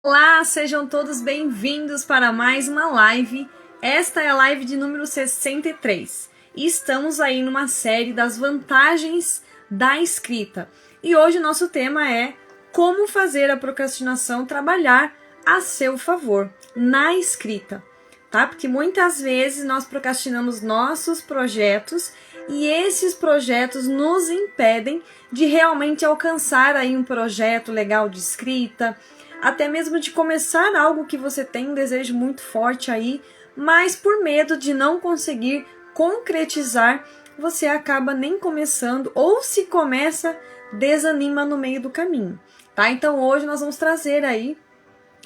Olá, sejam todos bem-vindos para mais uma live. Esta é a live de número 63 e estamos aí numa série das vantagens da escrita. E hoje o nosso tema é como fazer a procrastinação trabalhar a seu favor na escrita, tá? Porque muitas vezes nós procrastinamos nossos projetos e esses projetos nos impedem de realmente alcançar aí um projeto legal de escrita, até mesmo de começar algo que você tem um desejo muito forte aí, mas por medo de não conseguir concretizar, você acaba nem começando, ou se começa, desanima no meio do caminho, tá? Então hoje nós vamos trazer aí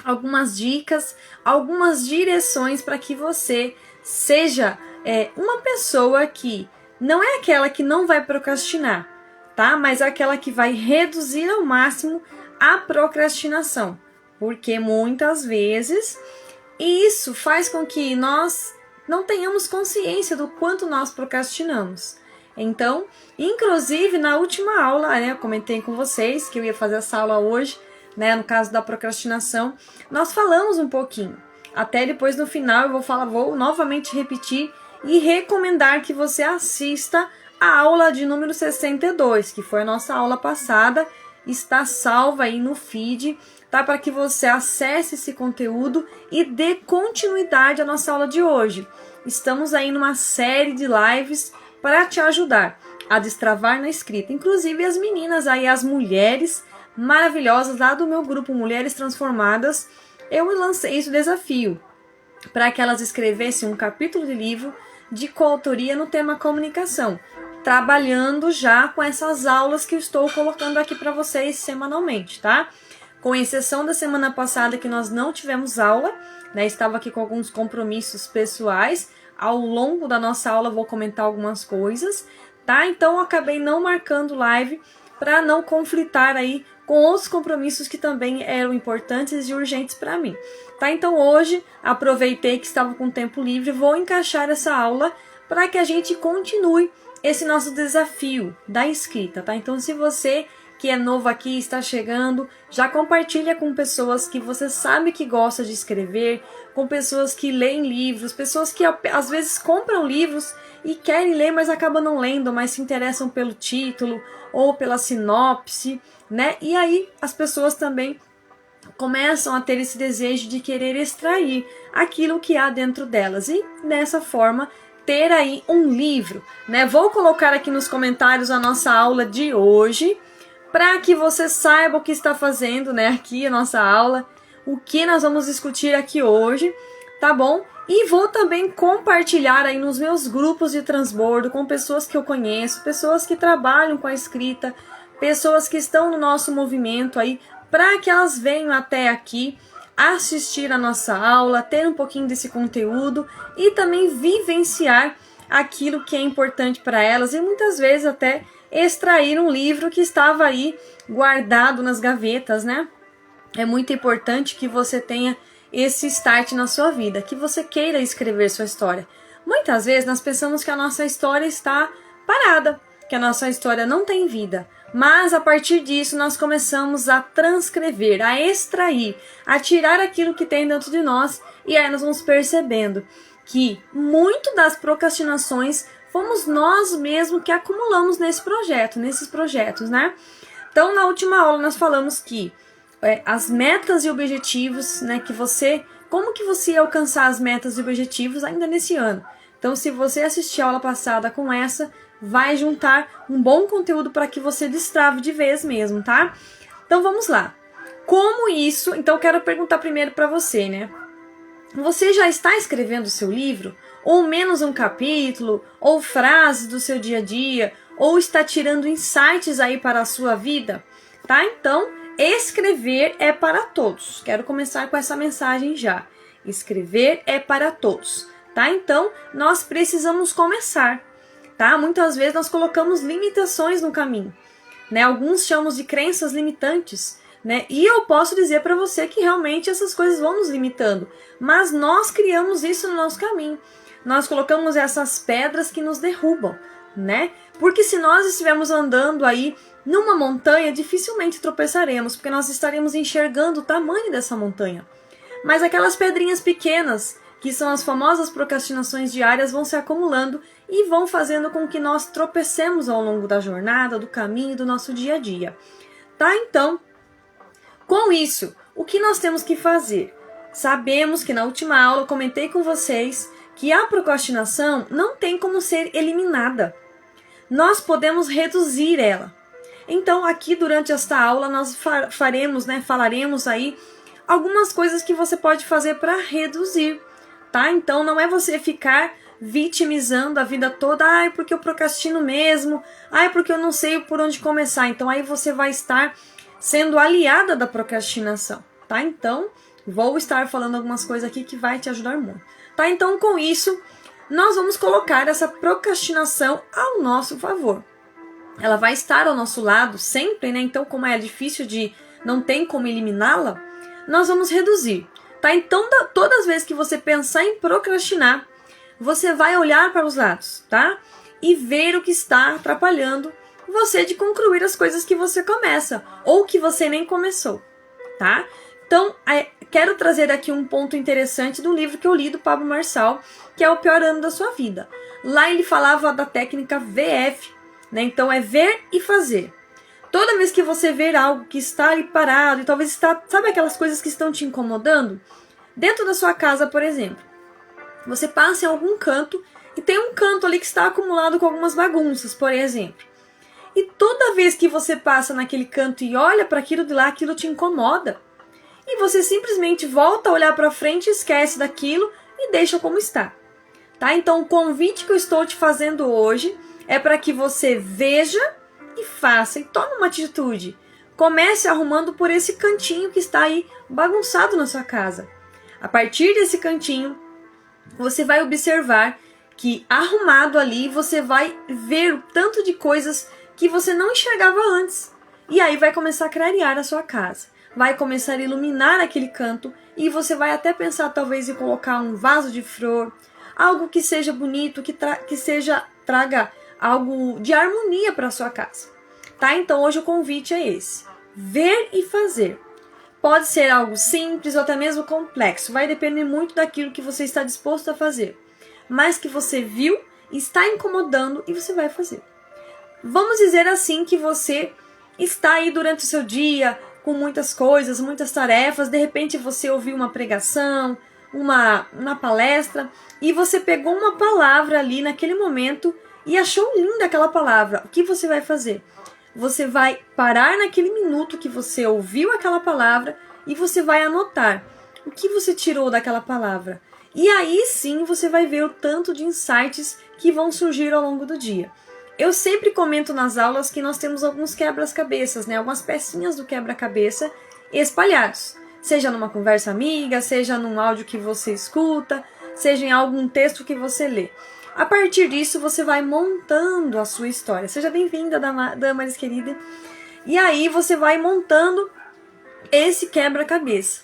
algumas dicas, algumas direções para que você seja uma pessoa que não é aquela que não vai procrastinar, tá? Mas é aquela que vai reduzir ao máximo a procrastinação. Porque muitas vezes isso faz com que nós não tenhamos consciência do quanto nós procrastinamos. Então, inclusive na última aula, eu comentei com vocês que eu ia fazer essa aula hoje, no caso da procrastinação, nós falamos um pouquinho. Até depois no final eu vou novamente repetir e recomendar que você assista a aula de número 62, que foi a nossa aula passada, está salva aí no feed, tá? Para que você acesse esse conteúdo e dê continuidade à nossa aula de hoje. Estamos aí numa série de lives para te ajudar a destravar na escrita. Inclusive as meninas aí, as mulheres maravilhosas lá do meu grupo Mulheres Transformadas, eu lancei esse desafio para que elas escrevessem um capítulo de livro de coautoria no tema comunicação, trabalhando já com essas aulas que eu estou colocando aqui para vocês semanalmente, tá? Com exceção da semana passada que nós não tivemos aula, estava aqui com alguns compromissos pessoais. Ao longo da nossa aula vou comentar algumas coisas, tá? Então eu acabei não marcando live para não conflitar aí com outros compromissos que também eram importantes e urgentes para mim, tá? Então hoje aproveitei que estava com tempo livre, vou encaixar essa aula para que a gente continue esse nosso desafio da escrita, tá? Então se você que é novo aqui, está chegando, já compartilha com pessoas que você sabe que gosta de escrever, com pessoas que leem livros, pessoas que às vezes compram livros e querem ler, mas acabam não lendo, mas se interessam pelo título ou pela sinopse, E aí as pessoas também começam a ter esse desejo de querer extrair aquilo que há dentro delas e dessa forma ter aí um livro, Vou colocar aqui nos comentários a nossa aula de hoje, para que você saiba o que está fazendo, aqui a nossa aula, o que nós vamos discutir aqui hoje, tá bom? E vou também compartilhar aí nos meus grupos de transbordo com pessoas que eu conheço, pessoas que trabalham com a escrita, pessoas que estão no nosso movimento aí, para que elas venham até aqui assistir a nossa aula, ter um pouquinho desse conteúdo e também vivenciar aquilo que é importante para elas e muitas vezes até extrair um livro que estava aí guardado nas gavetas, É muito importante que você tenha esse start na sua vida, que você queira escrever sua história. Muitas vezes nós pensamos que a nossa história está parada, que a nossa história não tem vida, mas a partir disso nós começamos a transcrever, a extrair, a tirar aquilo que tem dentro de nós e aí nós vamos percebendo que muito das procrastinações fomos nós mesmos que acumulamos nesses projetos, Então, na última aula nós falamos que as metas e objetivos, como que você ia alcançar as metas e objetivos ainda nesse ano. Então, se você assistir a aula passada com essa, vai juntar um bom conteúdo para que você destrave de vez mesmo, tá? Então, vamos lá. Como isso? Então, eu quero perguntar primeiro para você, Você já está escrevendo o seu livro? Ou menos um capítulo, ou frases do seu dia a dia, ou está tirando insights aí para a sua vida, tá? Então, escrever é para todos. Quero começar com essa mensagem já. Escrever é para todos, tá? Então, nós precisamos começar, tá? Muitas vezes nós colocamos limitações no caminho, Alguns chamam de crenças limitantes, E eu posso dizer para você que realmente essas coisas vão nos limitando, mas nós criamos isso no nosso caminho. Nós colocamos essas pedras que nos derrubam, né? Porque se nós estivermos andando aí numa montanha, dificilmente tropeçaremos, porque nós estaremos enxergando o tamanho dessa montanha. Mas aquelas pedrinhas pequenas, que são as famosas procrastinações diárias, vão se acumulando e vão fazendo com que nós tropecemos ao longo da jornada, do caminho, do nosso dia a dia. Tá? Então, com isso, o que nós temos que fazer? Sabemos que na última aula eu comentei com vocês que a procrastinação não tem como ser eliminada. Nós podemos reduzir ela. Então, aqui durante esta aula nós falaremos aí algumas coisas que você pode fazer para reduzir, tá? Então, não é você ficar vitimizando a vida toda, porque eu procrastino mesmo, porque eu não sei por onde começar. Então, aí você vai estar sendo aliada da procrastinação, tá? Então, vou estar falando algumas coisas aqui que vai te ajudar muito, tá? Então, com isso, nós vamos colocar essa procrastinação ao nosso favor. Ela vai estar ao nosso lado sempre, né? Então, como é difícil não tem como eliminá-la, nós vamos reduzir, tá? Então, todas as vezes que você pensar em procrastinar, você vai olhar para os lados, tá? E ver o que está atrapalhando você de concluir as coisas que você começa, ou que você nem começou, tá? Então, quero trazer aqui um ponto interessante do livro que eu li do Pablo Marçal, que é O Pior Ano da Sua Vida. Lá ele falava da técnica VF, né? Então é ver e fazer. Toda vez que você ver algo que está ali parado, e talvez sabe aquelas coisas que estão te incomodando? Dentro da sua casa, por exemplo, você passa em algum canto e tem um canto ali que está acumulado com algumas bagunças, por exemplo. E toda vez que você passa naquele canto e olha para aquilo de lá, aquilo te incomoda. E você simplesmente volta a olhar para frente, esquece daquilo e deixa como está. Tá? Então o convite que eu estou te fazendo hoje é para que você veja e faça, e tome uma atitude. Comece arrumando por esse cantinho que está aí bagunçado na sua casa. A partir desse cantinho, você vai observar que arrumado ali, você vai ver o tanto de coisas que você não enxergava antes. E aí vai começar a clarear a sua casa. Vai começar a iluminar aquele canto e você vai até pensar talvez em colocar um vaso de flor, algo que seja bonito, que traga algo de harmonia para a sua casa. Tá? Então hoje o convite é esse. Ver e fazer. Pode ser algo simples ou até mesmo complexo. Vai depender muito daquilo que você está disposto a fazer. Mas que você viu, está incomodando e você vai fazer. Vamos dizer assim que você está aí durante o seu dia com muitas coisas, muitas tarefas. De repente você ouviu uma pregação, uma palestra e você pegou uma palavra ali naquele momento e achou linda aquela palavra. O que você vai fazer? Você vai parar naquele minuto que você ouviu aquela palavra e você vai anotar o que você tirou daquela palavra. E aí sim você vai ver o tanto de insights que vão surgir ao longo do dia. Eu sempre comento nas aulas que nós temos alguns quebra-cabeças, né? Algumas pecinhas do quebra-cabeça espalhados. Seja numa conversa amiga, seja num áudio que você escuta, seja em algum texto que você lê. A partir disso, você vai montando a sua história. Seja bem-vinda, Damaris querida. E aí, você vai montando esse quebra-cabeça,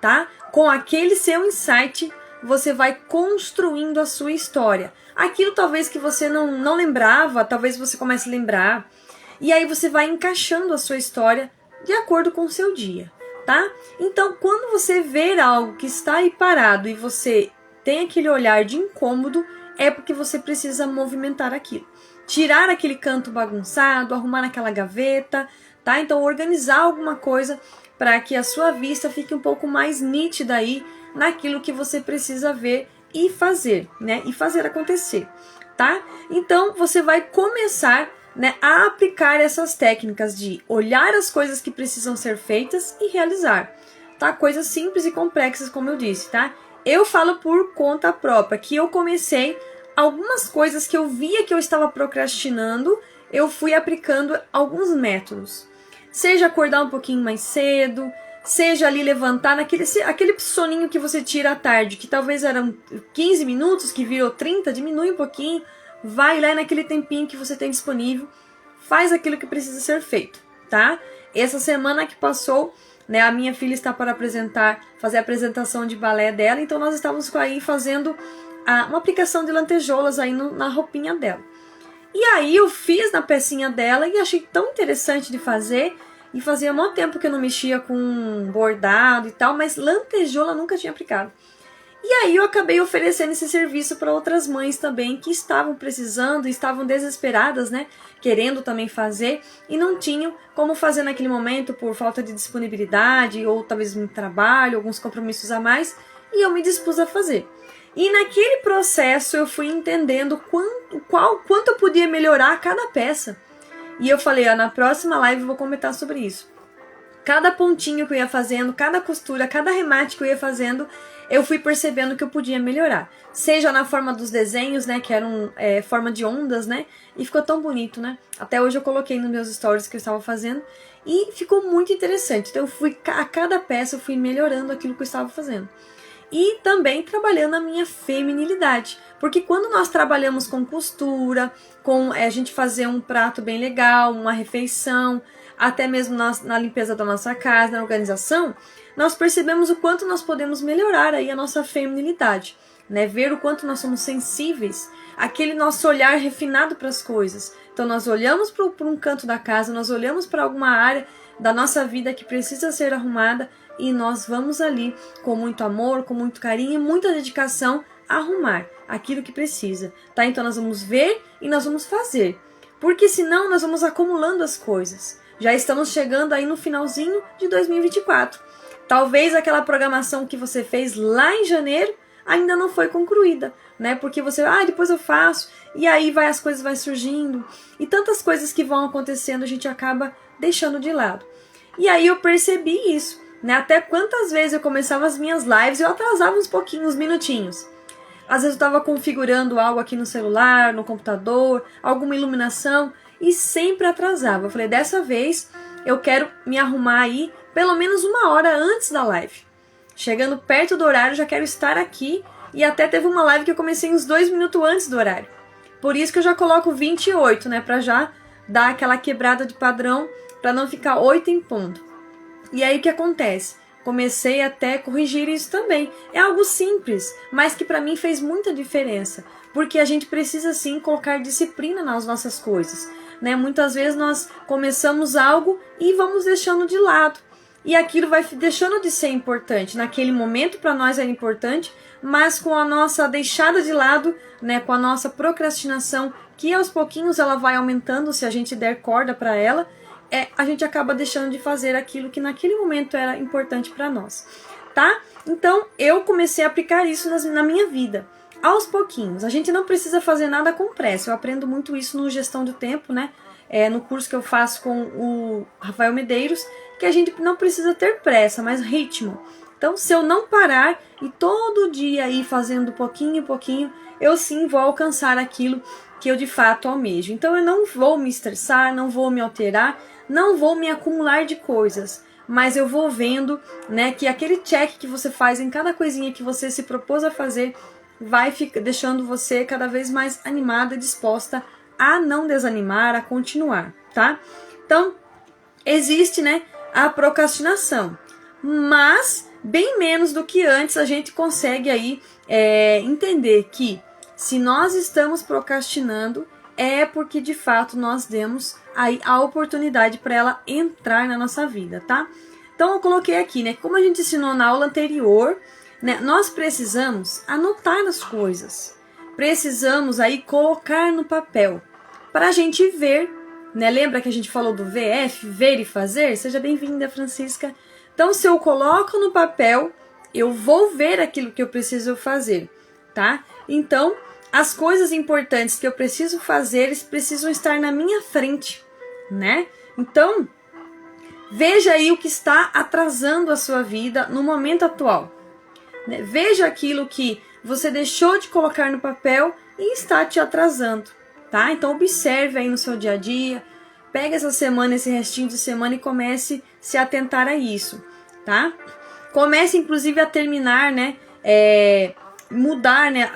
tá? Com aquele seu insight, você vai construindo a sua história. Aquilo talvez que você não lembrava, talvez você comece a lembrar. E aí, você vai encaixando a sua história de acordo com o seu dia, tá? Então, quando você ver algo que está aí parado e você tem aquele olhar de incômodo, é porque você precisa movimentar aquilo. Tirar aquele canto bagunçado, arrumar naquela gaveta, tá? Então, organizar alguma coisa para que a sua vista fique um pouco mais nítida aí naquilo que você precisa ver e fazer, né? E fazer acontecer, tá? Então, você vai começar, né, a aplicar essas técnicas de olhar as coisas que precisam ser feitas e realizar, tá? Coisas simples e complexas, como eu disse, tá? Eu falo por conta própria, que eu comecei algumas coisas que eu via que eu estava procrastinando, eu fui aplicando alguns métodos. Seja acordar um pouquinho mais cedo, seja ali levantar aquele soninho que você tira à tarde, que talvez eram 15 minutos, que virou 30, diminui um pouquinho, vai lá naquele tempinho que você tem disponível, faz aquilo que precisa ser feito, tá? Essa semana que passou, né, a minha filha está para fazer a apresentação de balé dela, então nós estávamos aí fazendo uma aplicação de lantejoulas aí na roupinha dela. E aí eu fiz na pecinha dela e achei tão interessante de fazer. E fazia muito tempo que eu não mexia com bordado e tal, mas lantejoula nunca tinha aplicado. E aí eu acabei oferecendo esse serviço para outras mães também que estavam precisando, estavam desesperadas, né? Querendo também fazer e não tinham como fazer naquele momento por falta de disponibilidade ou talvez um trabalho, alguns compromissos a mais. E eu me dispus a fazer. E naquele processo eu fui entendendo quanto eu podia melhorar cada peça. E eu falei, na próxima live eu vou comentar sobre isso. Cada pontinho que eu ia fazendo, cada costura, cada remate que eu ia fazendo, eu fui percebendo que eu podia melhorar. Seja na forma dos desenhos, né, que eram forma de ondas, né, e ficou tão bonito, né. Até hoje eu coloquei nos meus stories que eu estava fazendo e ficou muito interessante. Então a cada peça eu fui melhorando aquilo que eu estava fazendo. E também trabalhando a minha feminilidade. Porque quando nós trabalhamos com costura, com a gente fazer um prato bem legal, uma refeição, até mesmo na limpeza da nossa casa, na organização, nós percebemos o quanto nós podemos melhorar aí a nossa feminilidade, né? Ver o quanto nós somos sensíveis, aquele nosso olhar refinado para as coisas. Então nós olhamos para um canto da casa, nós olhamos para alguma área da nossa vida que precisa ser arrumada e nós vamos ali com muito amor, com muito carinho e muita dedicação arrumar aquilo que precisa, tá? Então nós vamos ver e nós vamos fazer, porque senão nós vamos acumulando as coisas. Já estamos chegando aí no finalzinho de 2024. Talvez aquela programação que você fez lá em janeiro ainda não foi concluída, né? Porque você, depois eu faço, e aí as coisas vai surgindo, e tantas coisas que vão acontecendo a gente acaba deixando de lado. E aí eu percebi isso, né? Até quantas vezes eu começava as minhas lives e eu atrasava uns pouquinhos, uns minutinhos. Às vezes eu estava configurando algo aqui no celular, no computador, alguma iluminação, e sempre atrasava. Eu falei, dessa vez eu quero me arrumar aí pelo menos 1 hora antes da live. Chegando perto do horário, já quero estar aqui. E até teve uma live que eu comecei uns 2 minutos antes do horário. Por isso que eu já coloco 28, né? Pra já dar aquela quebrada de padrão, pra não ficar 8 em ponto. E aí o que acontece? Comecei até a corrigir isso também. É algo simples, mas que pra mim fez muita diferença. Porque a gente precisa sim colocar disciplina nas nossas coisas, né? Muitas vezes nós começamos algo e vamos deixando de lado. E aquilo vai deixando de ser importante. Naquele momento para nós era importante, mas com a nossa deixada de lado, né, com a nossa procrastinação, que aos pouquinhos ela vai aumentando se a gente der corda para ela, a gente acaba deixando de fazer aquilo que naquele momento era importante para nós, tá? Então eu comecei a aplicar isso na minha vida. Aos pouquinhos, a gente não precisa fazer nada com pressa. Eu aprendo muito isso no Gestão do Tempo, né? No curso que eu faço com o Rafael Medeiros, que a gente não precisa ter pressa, mas ritmo. Então, se eu não parar e todo dia ir fazendo pouquinho em pouquinho, eu sim vou alcançar aquilo que eu de fato almejo. Então, eu não vou me estressar, não vou me alterar, não vou me acumular de coisas, mas eu vou vendo, né, que aquele check que você faz em cada coisinha que você se propôs a fazer vai deixando você cada vez mais animada e disposta a não desanimar, a continuar, tá? Então, existe, né, a procrastinação, mas bem menos do que antes a gente consegue aí entender que se nós estamos procrastinando é porque de fato nós demos aí a oportunidade para ela entrar na nossa vida, tá? Então eu coloquei aqui, né, como a gente ensinou na aula anterior, né, nós precisamos anotar as coisas, precisamos aí colocar no papel para a gente ver, né? Lembra que a gente falou do VF, ver e fazer? Seja bem-vinda, Francisca. Então, se eu coloco no papel, eu vou ver aquilo que eu preciso fazer, tá? Então, as coisas importantes que eu preciso fazer, eles precisam estar na minha frente, né? Então, veja aí o que está atrasando a sua vida no momento atual. Né? Veja aquilo que você deixou de colocar no papel e está te atrasando, tá? Então, observe aí no seu dia a dia, pega essa semana, esse restinho de semana e comece a se atentar a isso, tá? Comece, inclusive, a terminar, né? Mudar, né?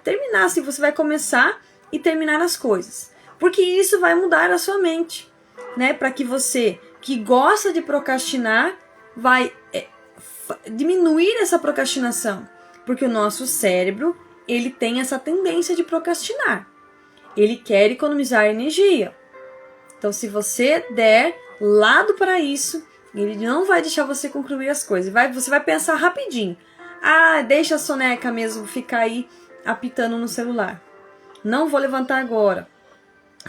Terminar, assim, você vai começar e terminar as coisas. Porque isso vai mudar a sua mente, né? Para que você, que gosta de procrastinar, vai diminuir essa procrastinação. Porque o nosso cérebro, ele tem essa tendência de procrastinar. Ele quer economizar energia. Então, se você der lado para isso, ele não vai deixar você concluir as coisas. Você vai pensar rapidinho. Deixa a soneca mesmo ficar aí apitando no celular. Não vou levantar agora.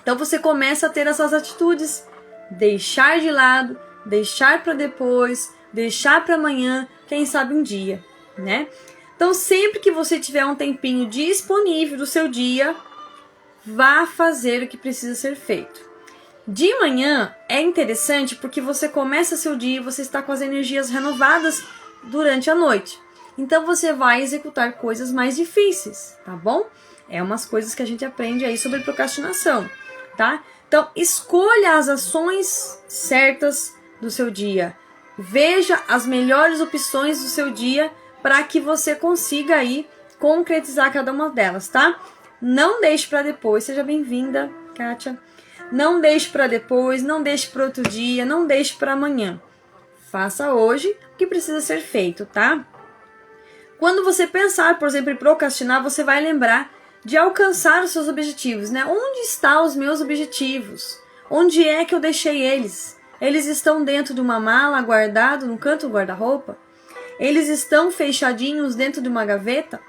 Então, você começa a ter essas atitudes. Deixar de lado, deixar para depois, deixar para amanhã, quem sabe um dia, né? Então, sempre que você tiver um tempinho disponível do seu dia, vá fazer o que precisa ser feito. De manhã é interessante porque você começa seu dia e você está com as energias renovadas durante a noite. Então você vai executar coisas mais difíceis, tá bom? É umas coisas que a gente aprende aí sobre procrastinação, tá? Então escolha as ações certas do seu dia. Veja as melhores opções do seu dia para que você consiga aí concretizar cada uma delas, tá? Não deixe para depois. Seja bem-vinda, Kátia. Não deixe para depois, não deixe para outro dia, não deixe para amanhã. Faça hoje o que precisa ser feito, tá? Quando você pensar, por exemplo, em procrastinar, você vai lembrar de alcançar os seus objetivos, né? Onde estão os meus objetivos? Onde é que eu deixei eles? Eles estão dentro de uma mala, guardados no canto do guarda-roupa? Eles estão fechadinhos dentro de uma gaveta?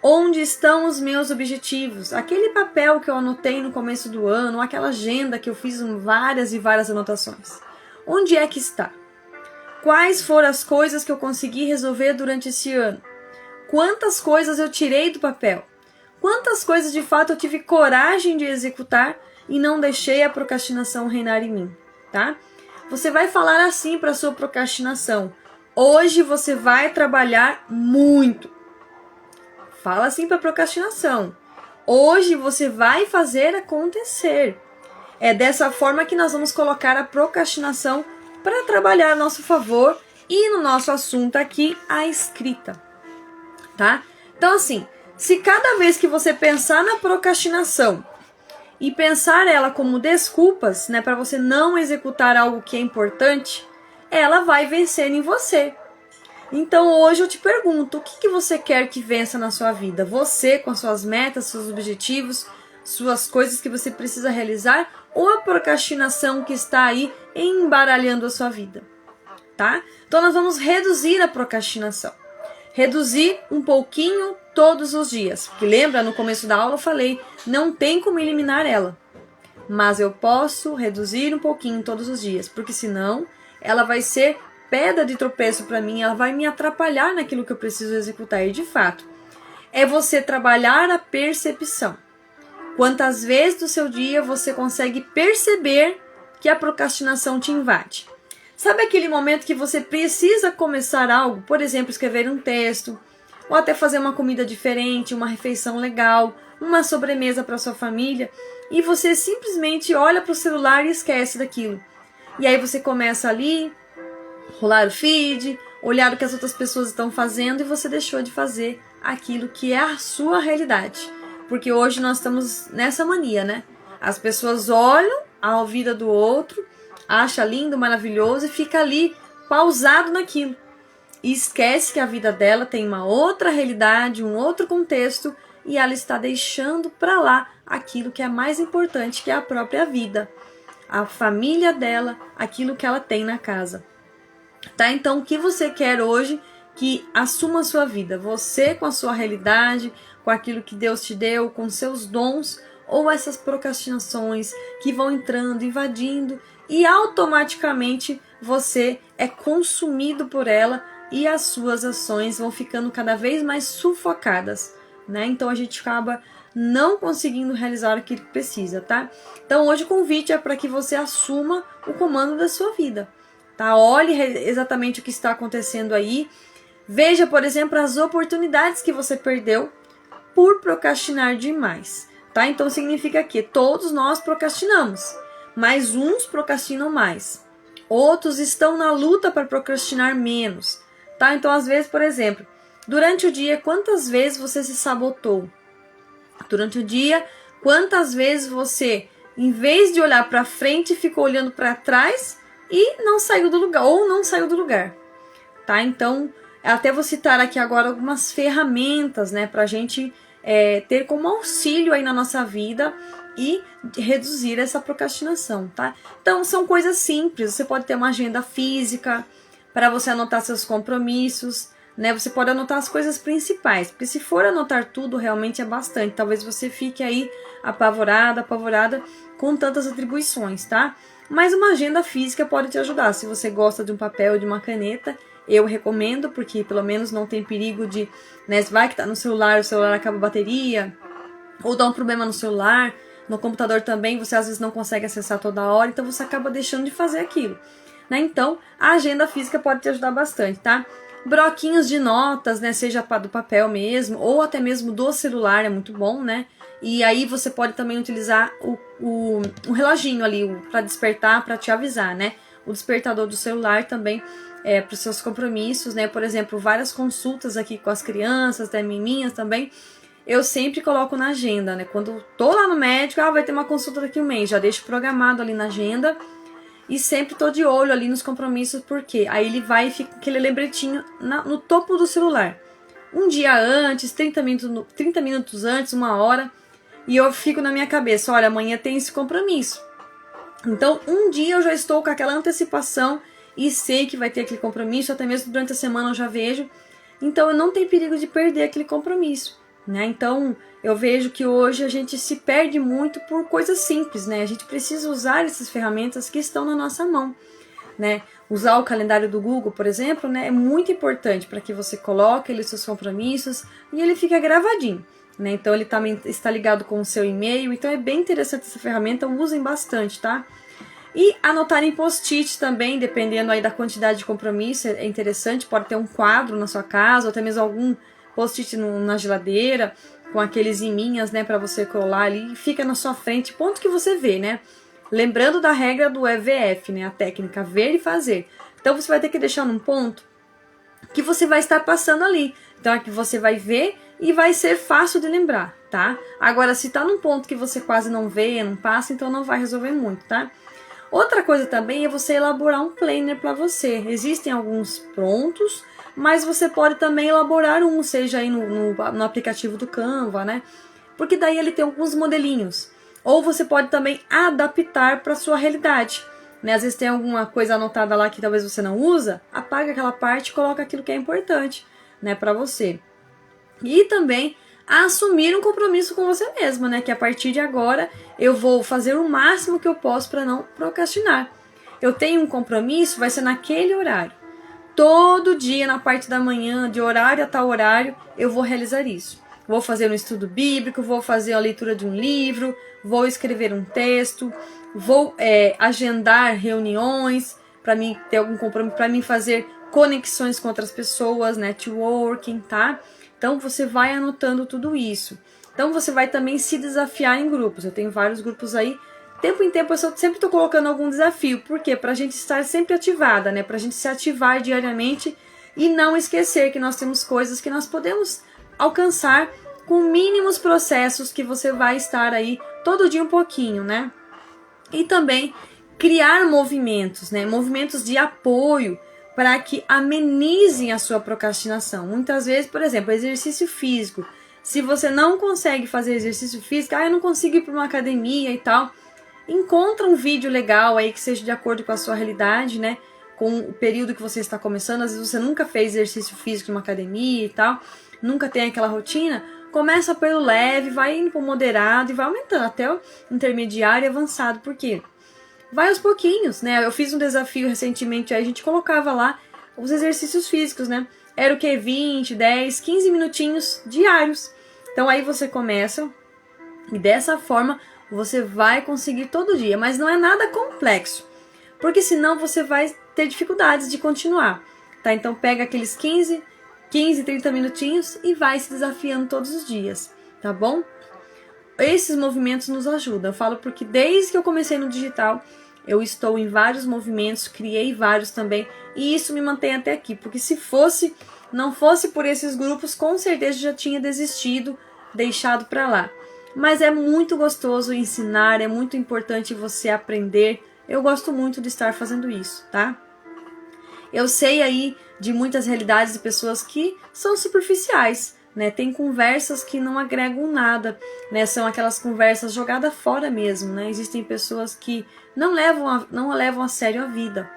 Onde estão os meus objetivos? Aquele papel que eu anotei no começo do ano, aquela agenda que eu fiz várias e várias anotações. Onde é que está? Quais foram as coisas que eu consegui resolver durante esse ano? Quantas coisas eu tirei do papel? Quantas coisas de fato eu tive coragem de executar e não deixei a procrastinação reinar em mim, tá? Você vai falar assim para a sua procrastinação: hoje você vai trabalhar muito. Fala assim para a procrastinação: hoje você vai fazer acontecer. É dessa forma que nós vamos colocar a procrastinação para trabalhar a nosso favor e no nosso assunto aqui, a escrita, tá? Então assim, se cada vez que você pensar na procrastinação e pensar ela como desculpas, né, para você não executar algo que é importante, ela vai vencer em você. Então hoje eu te pergunto, o que você quer que vença na sua vida? Você com as suas metas, seus objetivos, suas coisas que você precisa realizar, ou a procrastinação que está aí embaralhando a sua vida, tá? Então nós vamos reduzir a procrastinação. Reduzir um pouquinho todos os dias. Porque lembra, no começo da aula eu falei, não tem como eliminar ela. Mas eu posso reduzir um pouquinho todos os dias. Porque senão ela vai ser pedra de tropeço para mim, ela vai me atrapalhar naquilo que eu preciso executar. E de fato, é você trabalhar a percepção. Quantas vezes do seu dia você consegue perceber que a procrastinação te invade? Sabe aquele momento que você precisa começar algo? Por exemplo, escrever um texto, ou até fazer uma comida diferente, uma refeição legal, uma sobremesa para sua família, e você simplesmente olha para o celular e esquece daquilo. E aí você começa ali, rolar o feed, olhar o que as outras pessoas estão fazendo, e você deixou de fazer aquilo que é a sua realidade. Porque hoje nós estamos nessa mania, né? As pessoas olham a vida do outro, acha lindo, maravilhoso e fica ali pausado naquilo. E esquece que a vida dela tem uma outra realidade, um outro contexto, e ela está deixando para lá aquilo que é mais importante, que é a própria vida. A família dela, aquilo que ela tem na casa. Tá? Então, o que você quer hoje que assuma a sua vida? Você com a sua realidade, com aquilo que Deus te deu, com seus dons, ou essas procrastinações que vão entrando, invadindo, e automaticamente você é consumido por ela e as suas ações vão ficando cada vez mais sufocadas, né? Então a gente acaba não conseguindo realizar aquilo que precisa, tá? Então hoje o convite é para que você assuma o comando da sua vida, tá? Olhe exatamente o que está acontecendo aí. Veja, por exemplo, as oportunidades que você perdeu por procrastinar demais, tá? Então significa que todos nós procrastinamos, mas uns procrastinam mais, outros estão na luta para procrastinar menos, tá? Então às vezes, por exemplo, durante o dia, quantas vezes você se sabotou? Durante o dia, quantas vezes você, em vez de olhar para frente, ficou olhando para trás e não saiu do lugar, ou não saiu do lugar, tá? Então, até vou citar aqui agora algumas ferramentas, né, para a gente ter como auxílio aí na nossa vida e reduzir essa procrastinação, tá? Então são coisas simples. Você pode ter uma agenda física para você anotar seus compromissos, né? Você pode anotar as coisas principais, porque se for anotar tudo, realmente é bastante. Talvez você fique aí apavorada com tantas atribuições, tá? Mas uma agenda física pode te ajudar. Se você gosta de um papel ou de uma caneta, eu recomendo, porque pelo menos não tem perigo de, né, vai que tá no celular, o celular acaba a bateria, ou dá um problema no celular, no computador também, você às vezes não consegue acessar toda hora, então você acaba deixando de fazer aquilo, né? Então, a agenda física pode te ajudar bastante, tá? Bloquinhos de notas, né, seja do papel mesmo, ou até mesmo do celular, é muito bom, né? E aí você pode também utilizar o reloginho ali, para despertar, para te avisar, né? O despertador do celular também para os seus compromissos, né? Por exemplo, várias consultas aqui com as crianças, até minhas também, eu sempre coloco na agenda, né? Quando tô lá no médico, vai ter uma consulta daqui um mês, já deixo programado ali na agenda e sempre tô de olho ali nos compromissos, porque aí ele vai e fica aquele lembretinho no topo do celular. Um dia antes, 30 minutos antes, 1 hora, e eu fico na minha cabeça, olha, amanhã tem esse compromisso. Então, um dia eu já estou com aquela antecipação e sei que vai ter aquele compromisso, até mesmo durante a semana eu já vejo. Então, eu não tenho perigo de perder aquele compromisso, né? Então, eu vejo que hoje a gente se perde muito por coisas simples, né? A gente precisa usar essas ferramentas que estão na nossa mão, né? Usar o calendário do Google, por exemplo, né, é muito importante para que você coloque ali os seus compromissos e ele fica gravadinho, né? Então ele também está ligado com o seu e-mail, então é bem interessante essa ferramenta, usem bastante, tá? E anotar em post-it também, dependendo aí da quantidade de compromisso, é interessante, pode ter um quadro na sua casa, ou até mesmo algum post-it na geladeira, com aqueles iminhas, né, para você colar ali, e fica na sua frente, ponto que você vê, né? Lembrando da regra do EVF, né, a técnica ver e fazer. Então você vai ter que deixar num ponto que você vai estar passando ali. Então aqui você vai ver e vai ser fácil de lembrar, tá? Agora, se tá num ponto que você quase não vê, não passa, então não vai resolver muito, tá? Outra coisa também é você elaborar um planner para você. Existem alguns prontos, mas você pode também elaborar um, seja aí no aplicativo do Canva, né? Porque daí ele tem alguns modelinhos. Ou você pode também adaptar para sua realidade, né? Às vezes tem alguma coisa anotada lá que talvez você não usa, apaga aquela parte e coloca aquilo que é importante, né, para você. E também assumir um compromisso com você mesma, né? Que a partir de agora eu vou fazer o máximo que eu posso para não procrastinar. Eu tenho um compromisso, vai ser naquele horário. Todo dia, na parte da manhã, de horário a tal horário, eu vou realizar isso. Vou fazer um estudo bíblico, vou fazer a leitura de um livro, vou escrever um texto, vou agendar reuniões para mim ter algum compromisso, para mim fazer conexões com outras pessoas, networking, tá? Então você vai anotando tudo isso. Então você vai também se desafiar em grupos. Eu tenho vários grupos aí. Tempo em tempo eu sempre estou colocando algum desafio. Por quê? Para a gente estar sempre ativada, né? Para a gente se ativar diariamente e não esquecer que nós temos coisas que nós podemos alcançar com mínimos processos que você vai estar aí todo dia um pouquinho, né? E também criar movimentos, né? Movimentos de apoio para que amenizem a sua procrastinação. Muitas vezes, por exemplo, exercício físico. Se você não consegue fazer exercício físico, eu não consigo ir para uma academia e tal, encontra um vídeo legal aí que seja de acordo com a sua realidade, né? Com o período que você está começando. Às vezes você nunca fez exercício físico em uma academia e tal, nunca tem aquela rotina. Começa pelo leve, vai indo para o moderado e vai aumentando até o intermediário e avançado. Por quê? Vai aos pouquinhos, né? Eu fiz um desafio recentemente, aí a gente colocava lá os exercícios físicos, né? Era o que? 20, 10, 15 minutinhos diários. Então aí você começa e dessa forma você vai conseguir todo dia. Mas não é nada complexo, porque senão você vai ter dificuldades de continuar, tá? Então pega aqueles 15, 30 minutinhos e vai se desafiando todos os dias, tá bom? Esses movimentos nos ajudam. Eu falo porque desde que eu comecei no digital, eu estou em vários movimentos, criei vários também, e isso me mantém até aqui, porque se não fosse por esses grupos, com certeza já tinha desistido, deixado para lá. Mas é muito gostoso ensinar, é muito importante você aprender. Eu gosto muito de estar fazendo isso, tá? Eu sei aí de muitas realidades de pessoas que são superficiais, né? Tem conversas que não agregam nada, né? São aquelas conversas jogadas fora mesmo, né? Existem pessoas que não levam a sério a vida,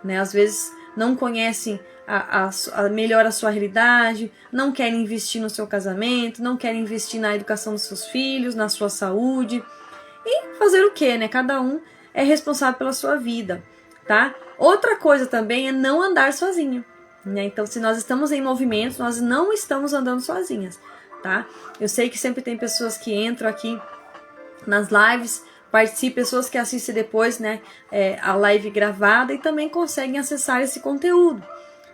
né? Às vezes não conhecem melhor a sua realidade, não querem investir no seu casamento, não querem investir na educação dos seus filhos, na sua saúde. E fazer o quê, né? Cada um é responsável pela sua vida, tá? Outra coisa também é não andar sozinho, né? Então, se nós estamos em movimento, nós não estamos andando sozinhas, tá? Eu sei que sempre tem pessoas que entram aqui nas lives, participam, pessoas que assistem depois, né, a live gravada e também conseguem acessar esse conteúdo,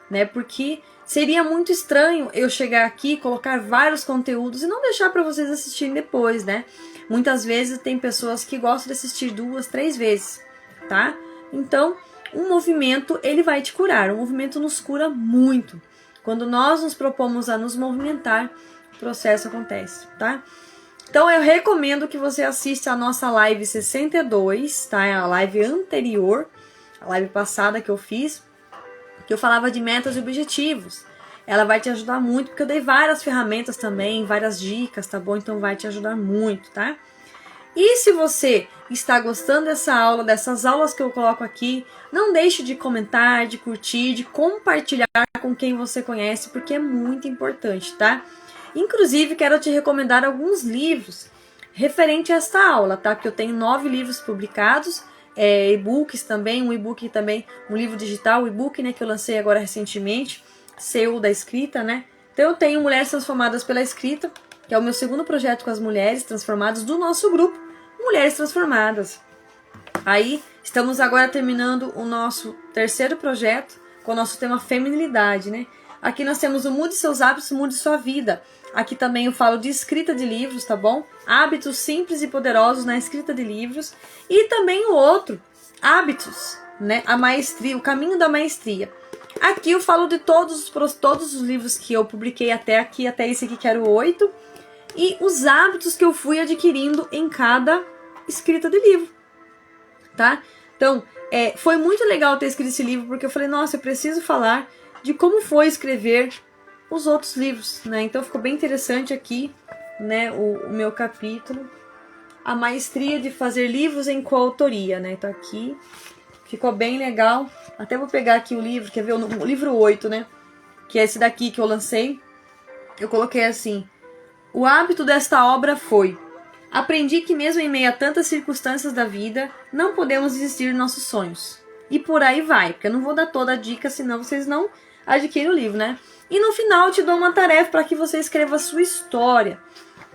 né? Porque seria muito estranho eu chegar aqui, colocar vários conteúdos e não deixar para vocês assistirem depois, né? Muitas vezes tem pessoas que gostam de assistir 2, 3 vezes, tá? Então, um movimento, ele vai te curar. O movimento nos cura muito. Quando nós nos propomos a nos movimentar, o processo acontece, tá? Então, eu recomendo que você assista a nossa live 62, tá? É a live anterior, a live passada que eu fiz, que eu falava de metas e objetivos. Ela vai te ajudar muito, porque eu dei várias ferramentas também, várias dicas, tá bom? Então vai te ajudar muito, tá? E se você está gostando dessa aula, dessas aulas que eu coloco aqui, não deixe de comentar, de curtir, de compartilhar com quem você conhece, porque é muito importante, tá? Inclusive, quero te recomendar alguns livros referente a esta aula, tá? Porque eu tenho 9 livros publicados, e-books também, um e-book também, um livro digital, um e-book, né, que eu lancei agora recentemente, CEO da Escrita, né? Então eu tenho Mulheres Transformadas pela Escrita, que é o meu segundo projeto com as mulheres transformadas do nosso grupo, Mulheres Transformadas. Aí estamos agora terminando o nosso terceiro projeto com o nosso tema feminilidade, né? Aqui nós temos o Mude Seus Hábitos, Mude Sua Vida. Aqui também eu falo de escrita de livros, tá bom? Hábitos simples e poderosos na escrita de livros. E também o outro, Hábitos, né? A maestria, o caminho da maestria. Aqui eu falo de todos os livros que eu publiquei até aqui, até esse aqui que era o 8. E os hábitos que eu fui adquirindo em cada escrita de livro, tá? Então, foi muito legal ter escrito esse livro, porque eu falei, nossa, eu preciso falar de como foi escrever os outros livros, né? Então ficou bem interessante aqui, né, o meu capítulo, a maestria de fazer livros em coautoria, né? Então aqui ficou bem legal. Até vou pegar aqui o livro, quer ver? O livro 8, né? Que é esse daqui que eu lancei. Eu coloquei assim: o hábito desta obra foi: aprendi que mesmo em meio a tantas circunstâncias da vida, não podemos desistir de nossos sonhos. E por aí vai, porque eu não vou dar toda a dica, senão vocês não adquirem o livro, né? E no final eu te dou uma tarefa para que você escreva a sua história,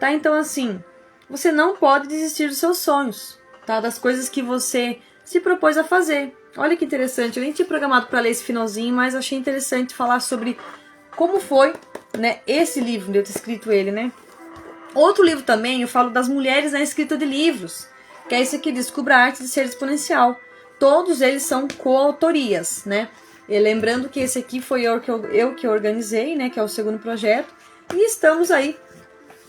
tá? Então assim, você não pode desistir dos seus sonhos, tá? Das coisas que você se propôs a fazer. Olha que interessante, eu nem tinha programado para ler esse finalzinho, mas achei interessante falar sobre como foi, né, esse livro, de eu ter escrito ele, né? Outro livro também, eu falo das mulheres na escrita de livros, que é esse aqui, Descubra a Arte de Ser Exponencial. Todos eles são coautorias, né? E lembrando que esse aqui foi eu que organizei, né? Que é o segundo projeto. E estamos aí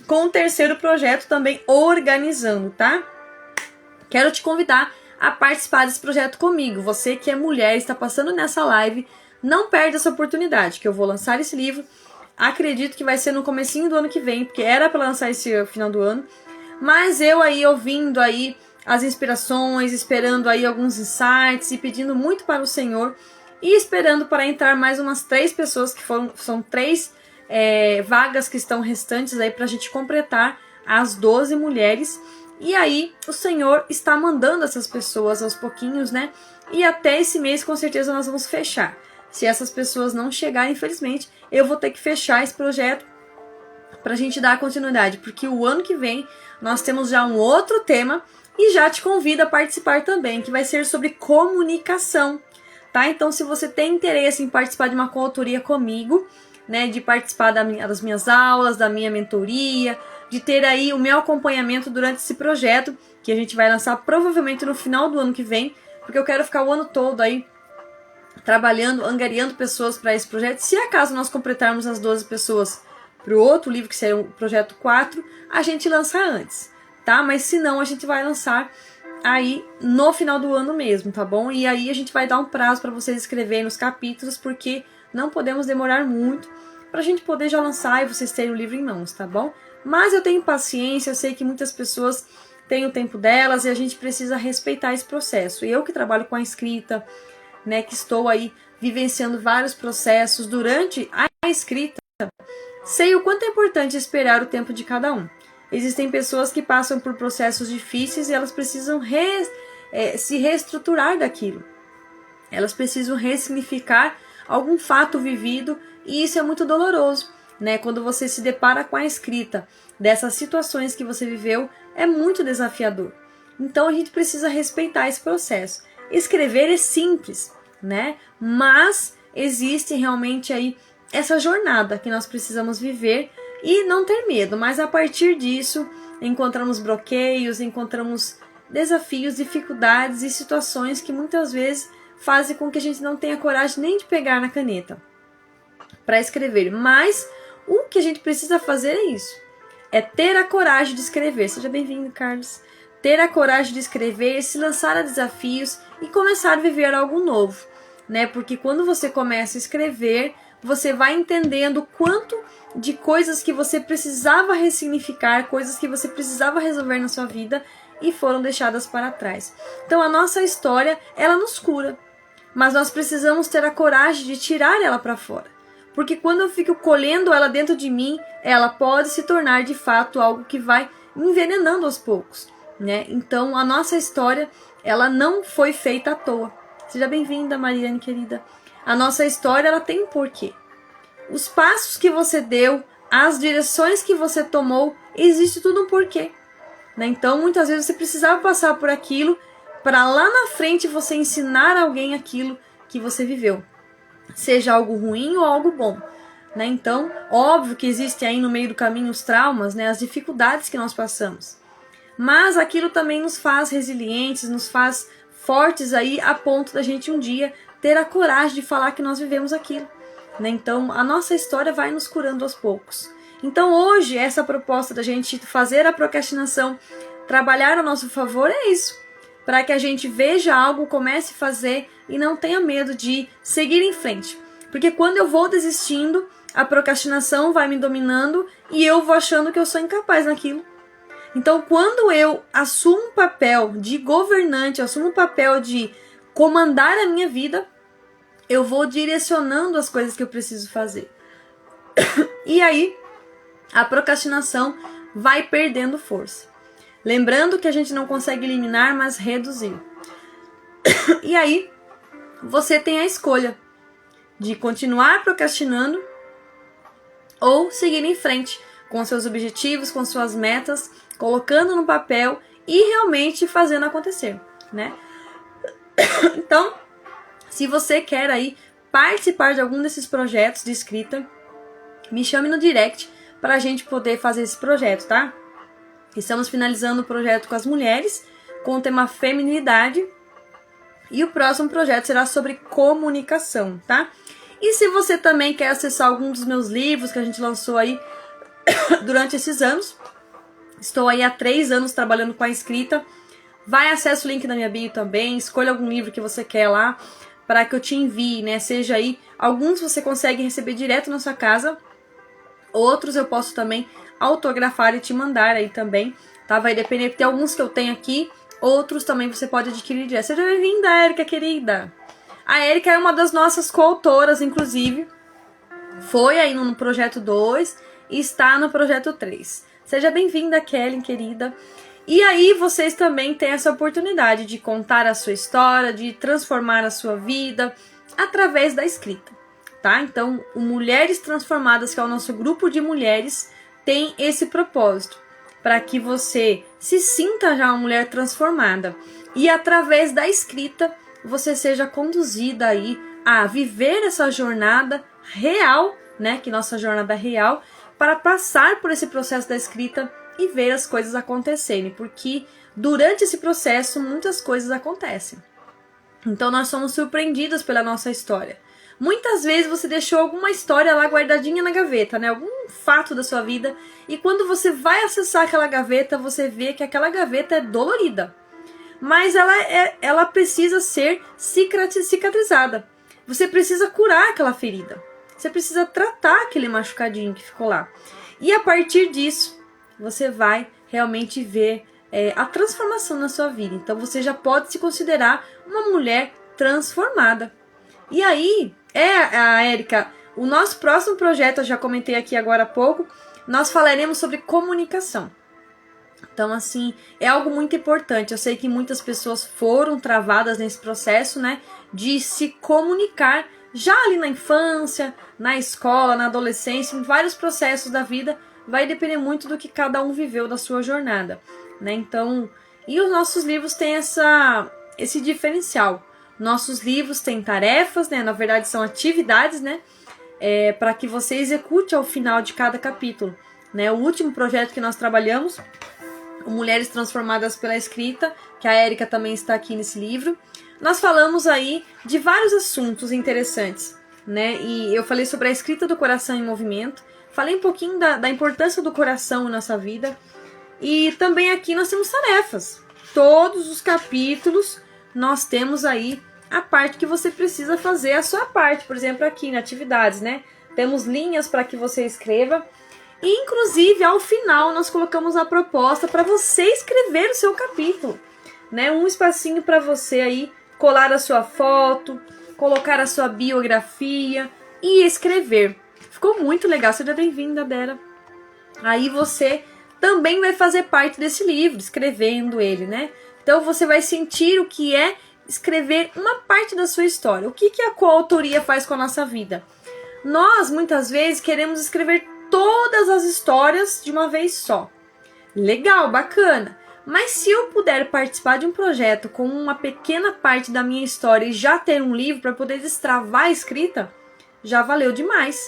com o terceiro projeto também organizando, tá? Quero te convidar a participar desse projeto comigo. Você que é mulher, está passando nessa live, não perde essa oportunidade, que eu vou lançar esse livro. Acredito que vai ser no comecinho do ano que vem, porque era para lançar esse final do ano. Mas eu aí ouvindo aí as inspirações, esperando aí alguns insights e pedindo muito para o Senhor e esperando para entrar mais umas 3 pessoas, que são 3 vagas que estão restantes aí para a gente completar as 12 mulheres. E aí o Senhor está mandando essas pessoas aos pouquinhos, né? E até esse mês com certeza nós vamos fechar. Se essas pessoas não chegarem, infelizmente, eu vou ter que fechar esse projeto para a gente dar continuidade, porque o ano que vem nós temos já um outro tema e já te convido a participar também, que vai ser sobre comunicação, tá? Então, se você tem interesse em participar de uma coautoria comigo, né, de participar das minhas aulas, da minha mentoria, de ter aí o meu acompanhamento durante esse projeto, que a gente vai lançar provavelmente no final do ano que vem, porque eu quero ficar o ano todo aí trabalhando, angariando pessoas para esse projeto. Se acaso nós completarmos as 12 pessoas para o outro livro, que seria o projeto 4, a gente lança antes, tá? Mas se não, a gente vai lançar aí no final do ano mesmo, tá bom? E aí a gente vai dar um prazo para vocês escreverem os capítulos, porque não podemos demorar muito, pra gente poder já lançar e vocês terem o livro em mãos, tá bom? Mas eu tenho paciência, eu sei que muitas pessoas têm o tempo delas e a gente precisa respeitar esse processo. E eu que trabalho com a escrita, né, que estou aí vivenciando vários processos durante a escrita, sei o quanto é importante esperar o tempo de cada um. Existem pessoas que passam por processos difíceis e elas precisam se reestruturar daquilo. Elas precisam ressignificar algum fato vivido e isso é muito doloroso, né? Quando você se depara com a escrita dessas situações que você viveu, é muito desafiador. Então a gente precisa respeitar esse processo. Escrever é simples, né? Mas existe realmente aí essa jornada que nós precisamos viver e não ter medo, mas a partir disso encontramos bloqueios, encontramos desafios, dificuldades e situações que muitas vezes fazem com que a gente não tenha coragem nem de pegar na caneta para escrever. Mas o que a gente precisa fazer é isso, é ter a coragem de escrever. Seja bem-vindo, Carlos. Ter a coragem de escrever, se lançar a desafios e começar a viver algo novo, né? Porque quando você começa a escrever, você vai entendendo quanto de coisas que você precisava ressignificar, coisas que você precisava resolver na sua vida e foram deixadas para trás. Então a nossa história, ela nos cura, mas nós precisamos ter a coragem de tirar ela para fora. Porque quando eu fico colhendo ela dentro de mim, ela pode se tornar de fato algo que vai me envenenando aos poucos, né? Então a nossa história, ela não foi feita à toa. Seja bem-vinda, Mariane querida. A nossa história, ela tem um porquê. Os passos que você deu, as direções que você tomou, existe tudo um porquê, né? Então muitas vezes você precisava passar por aquilo para lá na frente você ensinar alguém aquilo que você viveu, seja algo ruim ou algo bom, né? Então, óbvio que existe aí no meio do caminho os traumas, né? As dificuldades que nós passamos, mas aquilo também nos faz resilientes, nos faz fortes aí a ponto da gente um dia ter a coragem de falar que nós vivemos aquilo, né? Então a nossa história vai nos curando aos poucos. Então hoje essa proposta da gente fazer a procrastinação trabalhar a nosso favor é isso, para que a gente veja algo, comece a fazer e não tenha medo de seguir em frente. Porque quando eu vou desistindo, a procrastinação vai me dominando e eu vou achando que eu sou incapaz naquilo. Então quando eu assumo um papel de governante, assumo um papel de comandar a minha vida, eu vou direcionando as coisas que eu preciso fazer. E aí, a procrastinação vai perdendo força. Lembrando que a gente não consegue eliminar, mas reduzir. E aí, você tem a escolha de continuar procrastinando ou seguir em frente com seus objetivos, com suas metas, colocando no papel e realmente fazendo acontecer, né? Então, se você quer aí participar de algum desses projetos de escrita, me chame no direct para a gente poder fazer esse projeto, tá? Estamos finalizando o projeto com as mulheres, com o tema feminilidade, e o próximo projeto será sobre comunicação, tá? E se você também quer acessar algum dos meus livros que a gente lançou aí durante esses anos, estou aí há 3 anos trabalhando com a escrita, vai, acessa o link na minha bio também, escolha algum livro que você quer lá, para que eu te envie, né? Seja aí, alguns você consegue receber direto na sua casa, outros eu posso também autografar e te mandar aí também, tá? Vai depender, tem alguns que eu tenho aqui, outros também você pode adquirir direto. Seja bem-vinda, Érica, querida! A Érica é uma das nossas coautoras, inclusive, foi aí no projeto 2 e está no projeto 3. Seja bem-vinda, Kelly, querida! E aí vocês também têm essa oportunidade de contar a sua história, de transformar a sua vida através da escrita, tá? Então, o Mulheres Transformadas, que é o nosso grupo de mulheres, tem esse propósito, para que você se sinta já uma mulher transformada e através da escrita você seja conduzida aí a viver essa jornada real, né? Que nossa jornada é real, para passar por esse processo da escrita e ver as coisas acontecerem, porque durante esse processo muitas coisas acontecem. Então nós somos surpreendidas pela nossa história. Muitas vezes você deixou alguma história lá guardadinha na gaveta, né? Algum fato da sua vida, e quando você vai acessar aquela gaveta, você vê que aquela gaveta é dolorida, mas ela precisa ser cicatrizada. Você precisa curar aquela ferida. Você precisa tratar aquele machucadinho que ficou lá. E a partir disso, você vai realmente ver a transformação na sua vida. Então você já pode se considerar uma mulher transformada. E aí, Érica, o nosso próximo projeto, eu já comentei aqui agora há pouco, nós falaremos sobre comunicação. Então, assim, é algo muito importante. Eu sei que muitas pessoas foram travadas nesse processo, né, de se comunicar já ali na infância, na escola, na adolescência, em vários processos da vida. Vai depender muito do que cada um viveu da sua jornada, né? Então, e os nossos livros têm esse diferencial. Nossos livros têm tarefas, né? Na verdade, são atividades, né? Para que você execute ao final de cada capítulo, né? O último projeto que nós trabalhamos, Mulheres Transformadas pela Escrita, que a Érica também está aqui nesse livro, nós falamos aí de vários assuntos interessantes, né? E eu falei sobre a escrita do coração em movimento, falei um pouquinho da importância do coração na nossa vida, e também aqui nós temos tarefas. Todos os capítulos nós temos aí a parte que você precisa fazer, a sua parte, por exemplo, aqui na atividades, né? Temos linhas para que você escreva. E, inclusive, ao final, nós colocamos a proposta para você escrever o seu capítulo, né? Um espacinho para você aí colar a sua foto, colocar a sua biografia e escrever. Ficou muito legal. Seja bem-vinda, Dera. Aí você também vai fazer parte desse livro, escrevendo ele, né? Então, você vai sentir o que é escrever uma parte da sua história. O que a coautoria faz com a nossa vida? Nós, muitas vezes, queremos escrever todas as histórias de uma vez só. Legal, bacana. Mas se eu puder participar de um projeto com uma pequena parte da minha história e já ter um livro para poder destravar a escrita, já valeu demais,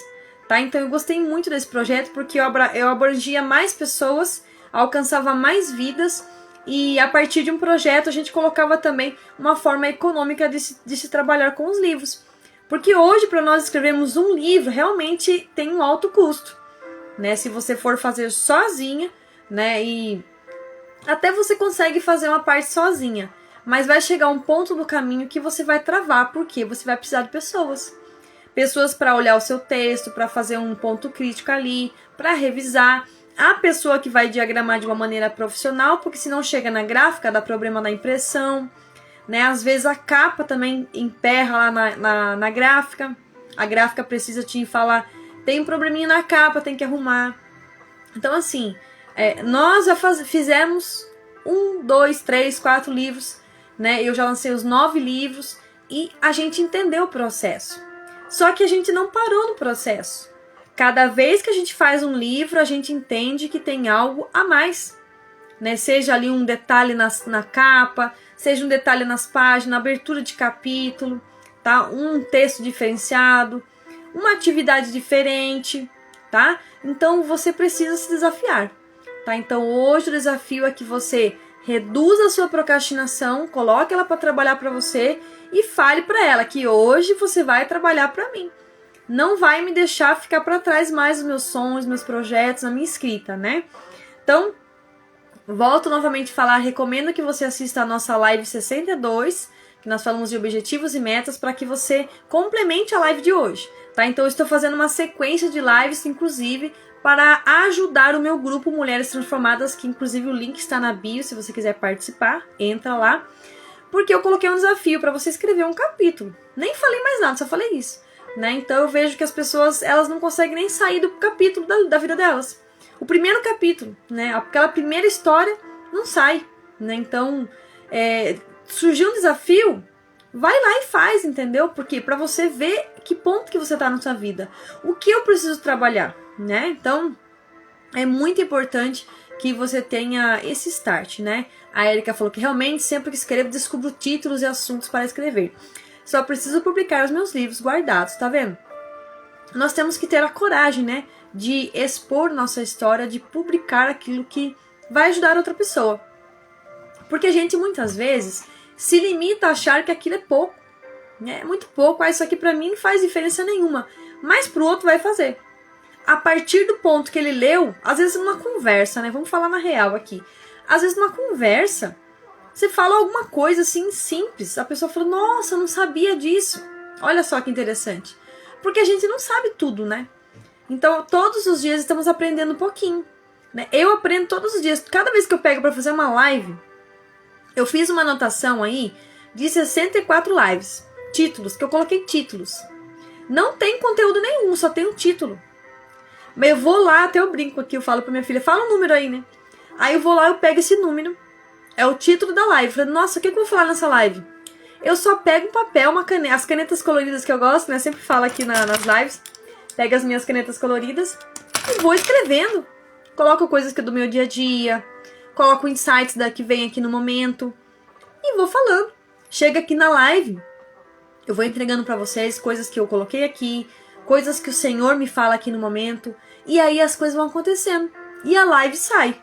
tá? Então eu gostei muito desse projeto porque eu abrangia mais pessoas, alcançava mais vidas e a partir de um projeto a gente colocava também uma forma econômica de se trabalhar com os livros. Porque hoje, para nós escrevermos um livro, realmente tem um alto custo, né? Se você for fazer sozinha, né? E até você consegue fazer uma parte sozinha, mas vai chegar um ponto do caminho que você vai travar, porque você vai precisar de pessoas. Pessoas para olhar o seu texto, para fazer um ponto crítico ali, para revisar. A pessoa que vai diagramar de uma maneira profissional, porque se não chega na gráfica, dá problema na impressão, né? Às vezes a capa também emperra lá na gráfica. A gráfica precisa te falar, tem um probleminha na capa, tem que arrumar. Então, assim, nós já fizemos 1, 2, 3, 4 livros, né? Eu já lancei os 9 livros e a gente entendeu o processo. Só que a gente não parou no processo. Cada vez que a gente faz um livro, a gente entende que tem algo a mais, né? Seja ali um detalhe na capa, seja um detalhe nas páginas, na abertura de capítulo, tá? Um texto diferenciado, uma atividade diferente, tá? Então você precisa se desafiar, tá? Então hoje o desafio é que você reduza a sua procrastinação, coloque ela para trabalhar para você e fale para ela que hoje você vai trabalhar para mim. Não vai me deixar ficar para trás mais os meus sonhos, meus projetos, a minha escrita, né? Então, volto novamente a falar, recomendo que você assista a nossa live 62, que nós falamos de objetivos e metas, para que você complemente a live de hoje, tá? Então, eu estou fazendo uma sequência de lives, inclusive, para ajudar o meu grupo Mulheres Transformadas, que inclusive o link está na bio, se você quiser participar, entra lá. Porque eu coloquei um desafio para você escrever um capítulo. Nem falei mais nada, só falei isso, né? Então eu vejo que as pessoas, elas não conseguem nem sair do capítulo da vida delas. O primeiro capítulo, né? Aquela primeira história não sai, né? Então, surgiu um desafio, vai lá e faz, entendeu? Porque para você ver que ponto que você tá na sua vida. O que eu preciso trabalhar, né? Então, é muito importante que você tenha esse start, né? A Érica falou que realmente sempre que escrevo descubro títulos e assuntos para escrever. Só preciso publicar os meus livros guardados, tá vendo? Nós temos que ter a coragem, né? De expor nossa história, de publicar aquilo que vai ajudar outra pessoa. Porque a gente muitas vezes se limita a achar que aquilo é pouco, né? É muito pouco, isso aqui pra mim não faz diferença nenhuma. Mas pro outro vai fazer. A partir do ponto que ele leu, às vezes numa conversa, né? Vamos falar na real aqui. Às vezes numa conversa, você fala alguma coisa assim simples. A pessoa fala, nossa, eu não sabia disso. Olha só que interessante. Porque a gente não sabe tudo, né? Então, todos os dias estamos aprendendo um pouquinho, né? Eu aprendo todos os dias. Cada vez que eu pego para fazer uma live, eu fiz uma anotação aí de 64 lives. Títulos, que eu coloquei títulos. Não tem conteúdo nenhum, só tem um título. Mas eu vou lá, até eu brinco aqui, eu falo pra minha filha, fala um número aí, né? Aí eu vou lá, eu pego esse número, é o título da live. Eu falei, nossa, o que eu vou falar nessa live? Eu só pego um papel, uma caneta, as canetas coloridas que eu gosto, né? Sempre falo aqui nas lives. Pego as minhas canetas coloridas e vou escrevendo. Coloco coisas que é do meu dia a dia, coloco insights da que vem aqui no momento e vou falando. Chega aqui na live, eu vou entregando pra vocês coisas que eu coloquei aqui, coisas que o Senhor me fala aqui no momento, e aí as coisas vão acontecendo e a live sai.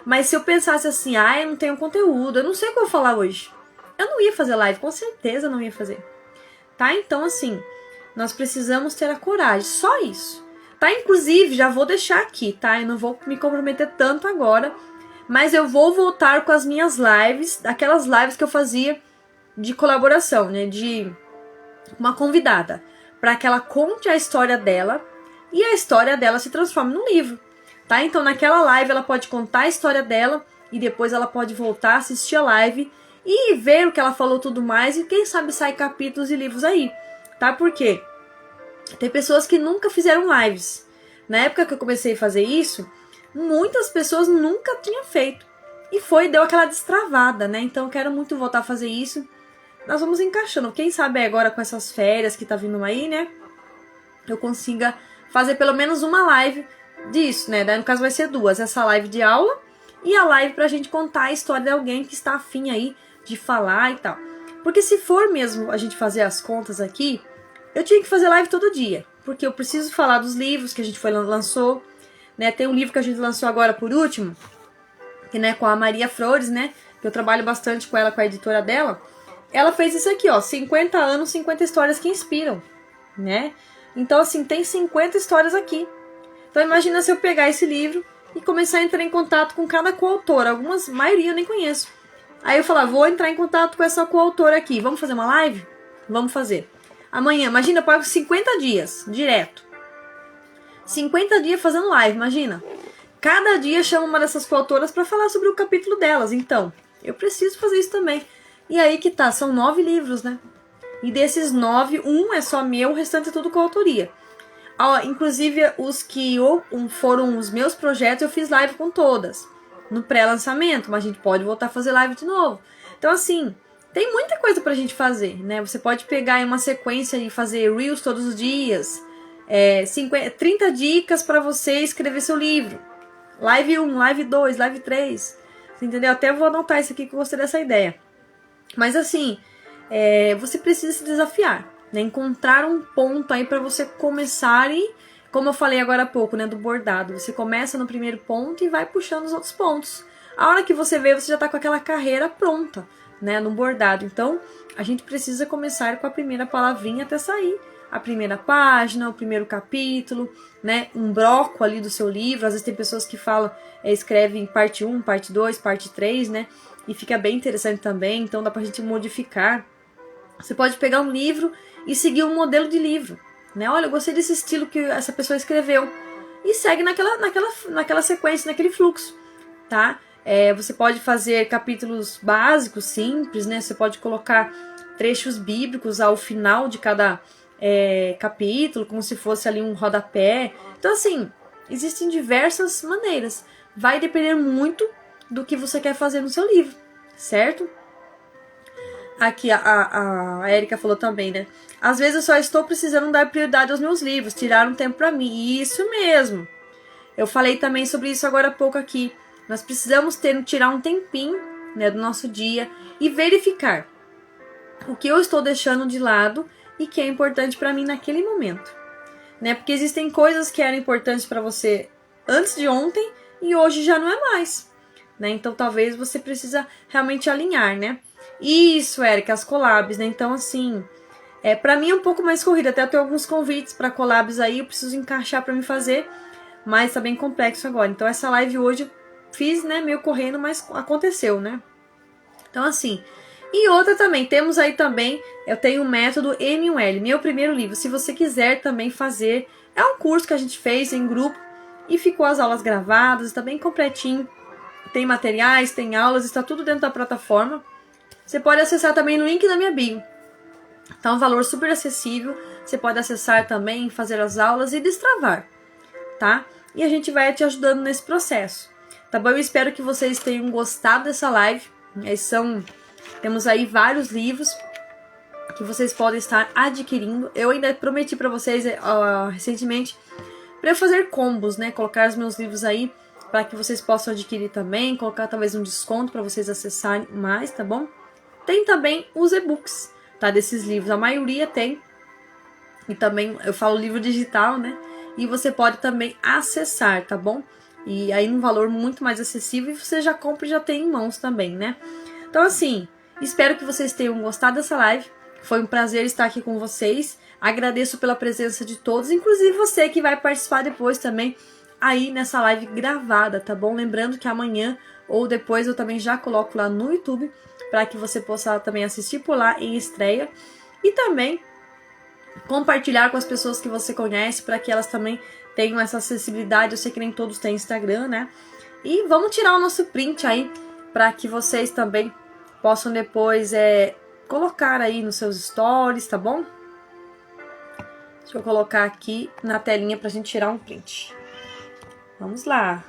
Mas se eu pensasse assim, eu não tenho conteúdo, eu não sei o que eu vou falar hoje, eu não ia fazer live, com certeza não ia fazer. Tá? Então assim, nós precisamos ter a coragem, só isso. Tá? Inclusive, já vou deixar aqui, tá? Eu não vou me comprometer tanto agora, mas eu vou voltar com as minhas lives, aquelas lives que eu fazia de colaboração, né? De uma convidada, para que ela conte a história dela e a história dela se transforme num livro, tá? Então naquela live ela pode contar a história dela e depois ela pode voltar, assistir a live e ver o que ela falou tudo mais e quem sabe sai capítulos e livros aí, tá? Por quê? Tem pessoas que nunca fizeram lives. Na época que eu comecei a fazer isso, muitas pessoas nunca tinham feito e deu aquela destravada, né? Então eu quero muito voltar a fazer isso. Nós vamos encaixando. Quem sabe agora com essas férias que tá vindo aí, né? Eu consiga fazer pelo menos uma live disso, né? Daí no caso vai ser duas. Essa live de aula e a live pra gente contar a história de alguém que está afim aí de falar e tal. Porque se for mesmo a gente fazer as contas aqui, eu tinha que fazer live todo dia. Porque eu preciso falar dos livros que a gente lançou, né? Tem um livro que a gente lançou agora por último, que, né, com a Maria Flores, né? Que eu trabalho bastante com ela, com a editora dela. Ela fez isso aqui, ó, 50 anos, 50 histórias que inspiram, né? Então, assim, tem 50 histórias aqui. Então, imagina se eu pegar esse livro e começar a entrar em contato com cada coautora. Algumas, maioria eu nem conheço. Aí eu falar, vou entrar em contato com essa coautora aqui. Vamos fazer uma live? Vamos fazer. Amanhã, imagina, eu pago 50 dias, direto. 50 dias fazendo live, imagina. Cada dia chama uma dessas coautoras para falar sobre o capítulo delas. Então, eu preciso fazer isso também. E aí que tá, são 9 livros, né? E desses 9, um é só meu, o restante é tudo com autoria. Inclusive, os que foram os meus projetos, eu fiz live com todas. No pré-lançamento, mas a gente pode voltar a fazer live de novo. Então, assim, tem muita coisa pra gente fazer, né? Você pode pegar em uma sequência e fazer Reels todos os dias. 30 dicas pra você escrever seu livro. Live 1, live 2, live 3. Você entendeu? Até vou anotar isso aqui que eu gostei dessa ideia. Mas assim, você precisa se desafiar, né? Encontrar um ponto aí para você começar e, como eu falei agora há pouco, né, do bordado, você começa no primeiro ponto e vai puxando os outros pontos. A hora que você vê, você já tá com aquela carreira pronta, né, no bordado. Então, a gente precisa começar com a primeira palavrinha até sair a primeira página, o primeiro capítulo, né, um bloco ali do seu livro. Às vezes tem pessoas que falam, escrevem parte 1, parte 2, parte 3, né? E fica bem interessante também, então dá pra gente modificar. Você pode pegar um livro e seguir um modelo de livro, né? Olha, eu gostei desse estilo que essa pessoa escreveu. E segue naquela sequência, naquele fluxo, tá? Você pode fazer capítulos básicos, simples, né? Você pode colocar trechos bíblicos ao final de cada capítulo, como se fosse ali um rodapé. Então, assim, existem diversas maneiras. Vai depender muito do que você quer fazer no seu livro, certo? Aqui a Érica falou também, né? Às vezes eu só estou precisando dar prioridade aos meus livros, tirar um tempo para mim. Isso mesmo. Eu falei também sobre isso agora há pouco aqui. Nós precisamos tirar um tempinho, né, do nosso dia e verificar o que eu estou deixando de lado e que é importante para mim naquele momento, né? Porque existem coisas que eram importantes para você antes de ontem e hoje já não é mais, né? Então talvez você precisa realmente alinhar, né? Isso, Érica, as collabs, né? Então assim, para mim é um pouco mais corrida, até eu tenho alguns convites para collabs aí, eu preciso encaixar para me fazer, mas tá bem complexo agora. Então essa live hoje eu fiz, né, meio correndo, mas aconteceu, né? Então assim, E outra também, temos aí também, eu tenho o método M1L, meu primeiro livro. Se você quiser também fazer, é um curso que a gente fez em grupo e ficou as aulas gravadas, está bem completinho. Tem materiais, tem aulas, está tudo dentro da plataforma. Você pode acessar também no link da minha bio. Tá um valor super acessível. Você pode acessar também, fazer as aulas e destravar, tá? E a gente vai te ajudando nesse processo, tá bom? Eu espero que vocês tenham gostado dessa live. Temos aí vários livros que vocês podem estar adquirindo. Eu ainda prometi para vocês recentemente para eu fazer combos, né? Colocar os meus livros aí para que vocês possam adquirir também, colocar talvez um desconto para vocês acessarem mais, tá bom? Tem também os e-books, tá? Desses livros, a maioria tem. E também eu falo livro digital, né? E você pode também acessar, tá bom? E aí num valor muito mais acessível e você já compra e já tem em mãos também, né? Então assim, espero que vocês tenham gostado dessa live. Foi um prazer estar aqui com vocês. Agradeço pela presença de todos, inclusive você que vai participar depois também aí nessa live gravada, tá bom? Lembrando que amanhã ou depois eu também já coloco lá no YouTube para que você possa também assistir por lá em estreia e também compartilhar com as pessoas que você conhece para que elas também tenham essa acessibilidade. Eu sei que nem todos têm Instagram, né? E vamos tirar o nosso print aí para que vocês também possam depois colocar aí nos seus stories, tá bom? Deixa eu colocar aqui na telinha pra gente tirar um print. Vamos lá.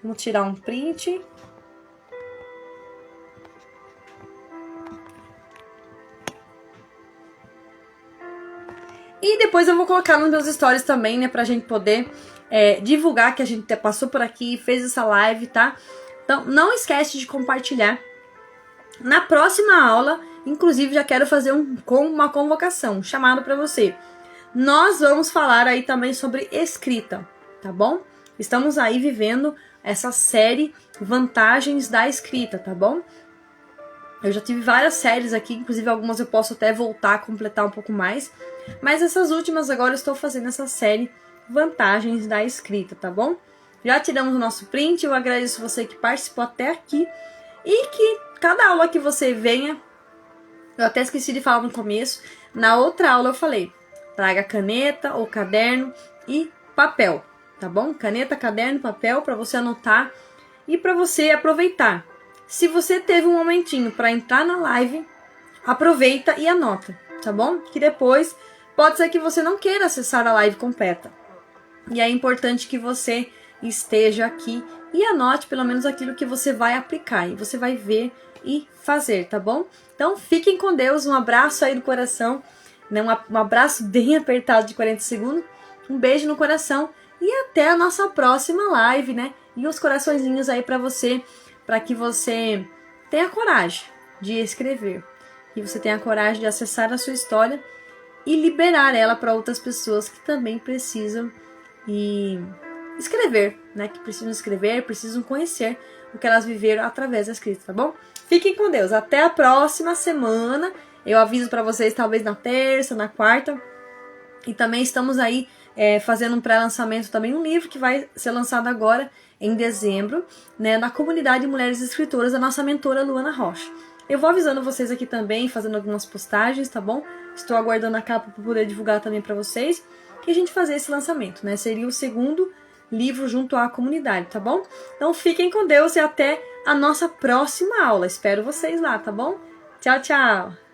Vamos tirar um print. E depois eu vou colocar nos meus stories também, né? Pra gente poder divulgar que a gente passou por aqui, fez essa live, tá? Então, não esquece de compartilhar. Na próxima aula, inclusive, já quero fazer uma convocação, um chamado para você. Nós vamos falar aí também sobre escrita, tá bom? Estamos aí vivendo essa série Vantagens da Escrita, tá bom? Eu já tive várias séries aqui, inclusive algumas eu posso até voltar a completar um pouco mais. Mas essas últimas agora eu estou fazendo essa série Vantagens da Escrita, tá bom? Já tiramos o nosso print, eu agradeço você que participou até aqui. E que cada aula que você venha, eu até esqueci de falar no começo, na outra aula eu falei, traga caneta ou caderno e papel, tá bom? Caneta, caderno, papel para você anotar e para você aproveitar. Se você teve um momentinho para entrar na live, aproveita e anota, tá bom? Que depois pode ser que você não queira acessar a live completa. E é importante que você esteja aqui e anote pelo menos aquilo que você vai aplicar. E você vai ver e fazer, tá bom? Então fiquem com Deus, um abraço aí no coração, né? Um abraço bem apertado de 40 segundos, um beijo no coração e até a nossa próxima live, né? E os coraçõezinhos aí pra você, para que você tenha coragem de escrever, que você tenha coragem de acessar a sua história e liberar ela para outras pessoas que também precisam escrever, né? Que precisam escrever, precisam conhecer o que elas viveram através da escrita, tá bom? Fiquem com Deus, até a próxima semana. Eu aviso para vocês talvez na terça, na quarta. E também estamos aí fazendo um pré-lançamento também, um livro que vai ser lançado agora em dezembro, né, na comunidade de mulheres escritoras da nossa mentora Luana Rocha. Eu vou avisando vocês aqui também, fazendo algumas postagens, tá bom? Estou aguardando a capa para poder divulgar também para vocês e a gente fazer esse lançamento, né? Seria o segundo livro junto à comunidade, tá bom? Então fiquem com Deus e até a nossa próxima aula. Espero vocês lá, tá bom? Tchau, tchau!